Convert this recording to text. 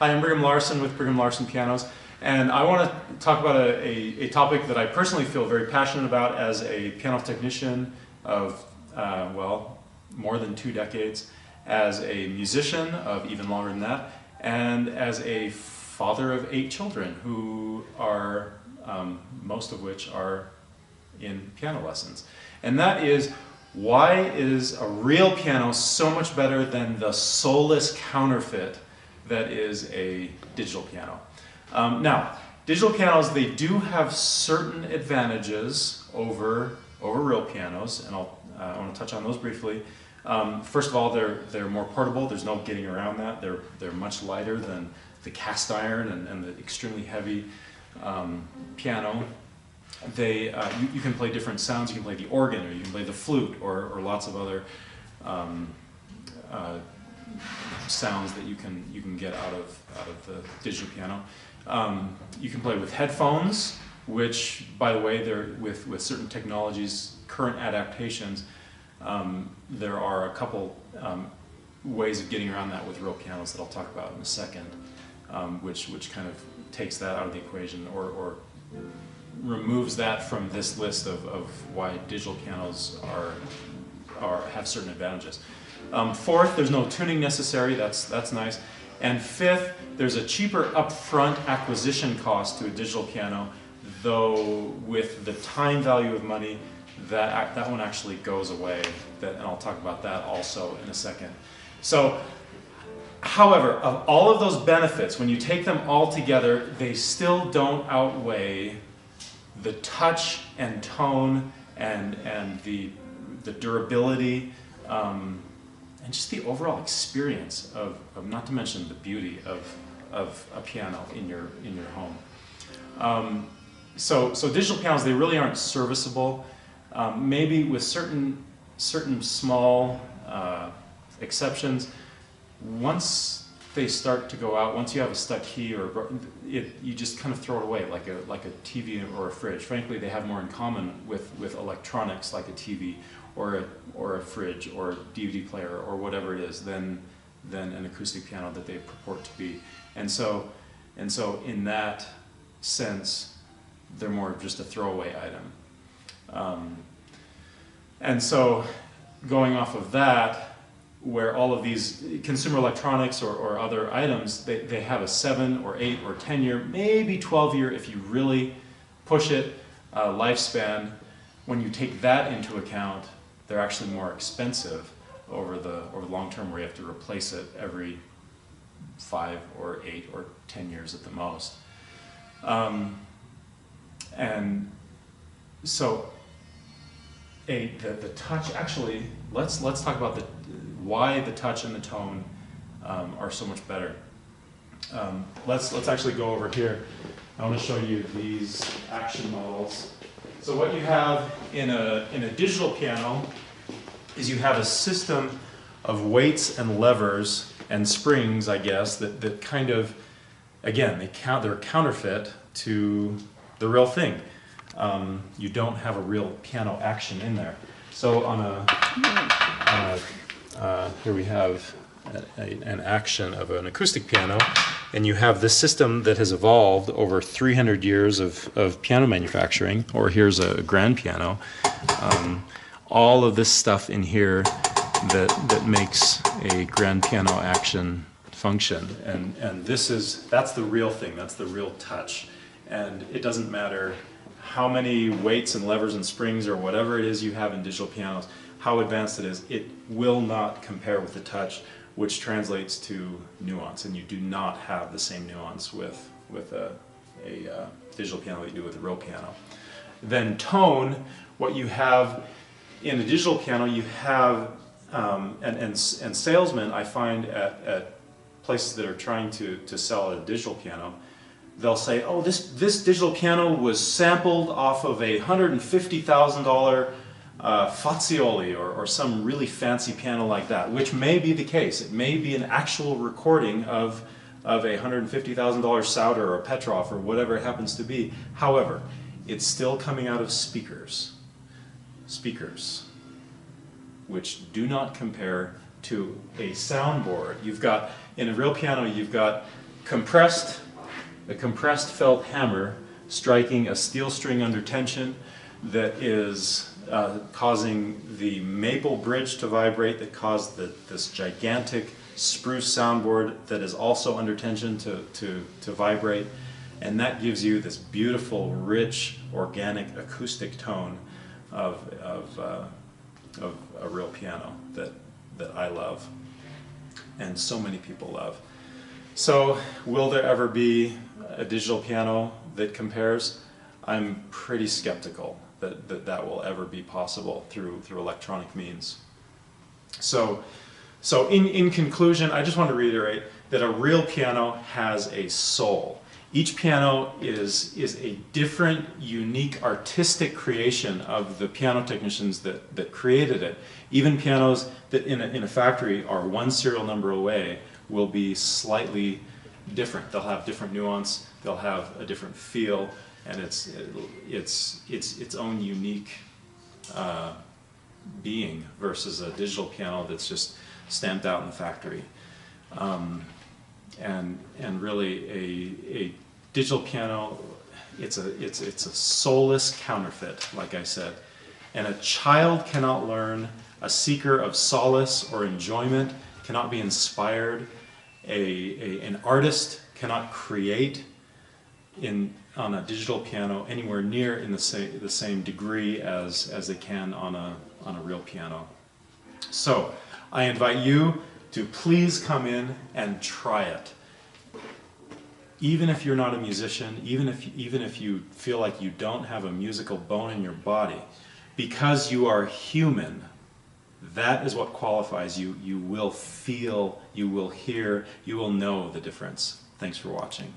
Hi, I'm Brigham Larson with Brigham Larson Pianos, and I want to talk about a topic that I personally feel very passionate about as a piano technician of, well, more than 2 decades, as a musician of even longer than that, and as a father of 8 children who are, most of which are in piano lessons. And that is, why is a real piano so much better than the soulless counterfeit that is a digital piano? Now, digital pianos, they do have certain advantages over real pianos, and I want to touch on those briefly. First of all, they're more portable. There's no getting around that. They're much lighter than the cast iron and the extremely heavy piano. You can play different sounds. You can play the organ, or you can play the flute, or lots of other sounds that you can get out of the digital piano. You can play with headphones, which, by the way, they're with certain technologies, current adaptations. There are a couple ways of getting around that with real pianos that I'll talk about in a second, which kind of takes that out of the equation, or removes that from this list of why digital pianos have certain advantages. Fourth, there's no tuning necessary. That's nice. And fifth, there's a cheaper upfront acquisition cost to a digital piano, though with the time value of money, that one actually goes away. And I'll talk about that also in a second. So, however, of all of those benefits, when you take them all together, they still don't outweigh the touch and tone and the durability and just the overall experience of not to mention the beauty of a piano in your home. So digital pianos, they really aren't serviceable. Maybe with certain small exceptions. Once they start to go out, once you have a stuck key you just kind of throw it away like a TV or a fridge. Frankly, they have more in common with electronics like a TV or a fridge or a DVD player or whatever it is than an acoustic piano that they purport to be. And so in that sense, they're more of just a throwaway item. And so going off of that, where all of these consumer electronics or other items, they have a 7 or 8 or 10 year, maybe 12 year, if you really push it, lifespan. When you take that into account, they're actually more expensive over the long term, where you have to replace it every 5 or 8 or 10 years at the most. And so the touch, actually, let's talk about why the touch and the tone are so much better. Let's actually go over here. I want to show you these action models. So what you have in a digital piano is you have a system of weights and levers and springs, I guess, that kind of, again, they're counterfeit to the real thing. You don't have a real piano action in there. So here we have an action of an acoustic piano, and you have this system that has evolved over 300 years of piano manufacturing, or here's a grand piano. All of this stuff in here that makes a grand piano action function, and that's the real thing, that's the real touch. And it doesn't matter how many weights and levers and springs or whatever it is you have in digital pianos, how advanced it is, it will not compare with the touch, which translates to nuance, and you do not have the same nuance with a digital piano that you do with a real piano. Then tone, what you have in a digital piano, you have, and salesmen, I find at places that are trying to sell a digital piano, they'll say, oh, this digital piano was sampled off of a $150,000 Fazioli or some really fancy piano like that, which may be the case. It may be an actual recording of a $150,000 Sauter or Petrov or whatever it happens to be. However, it's still coming out of speakers, which do not compare to a soundboard. In a real piano, you've got a compressed felt hammer striking a steel string under tension that is causing the maple bridge to vibrate, that caused this gigantic spruce soundboard that is also under tension to vibrate, and that gives you this beautiful, rich, organic, acoustic tone of a real piano that I love, and so many people love. So, will there ever be a digital piano that compares? I'm pretty skeptical that will ever be possible through electronic means. So in conclusion, I just want to reiterate that a real piano has a soul. Each piano is a different, unique, artistic creation of the piano technicians that created it. Even pianos that in a factory are one serial number away will be slightly different. They'll have different nuance, they'll have a different feel, and it's its own unique being versus a digital piano that's just stamped out in the factory. And really a digital piano, it's a soulless counterfeit, like I said. And a child cannot learn, a seeker of solace or enjoyment cannot be inspired, an artist cannot create on a digital piano anywhere near in the same degree as they can on a real piano. So I invite you to please come in and try it. Even if you're not a musician, even if you feel like you don't have a musical bone in your body, because you are human, that is what qualifies you. You will feel, you will hear, you will know the difference. Thanks for watching.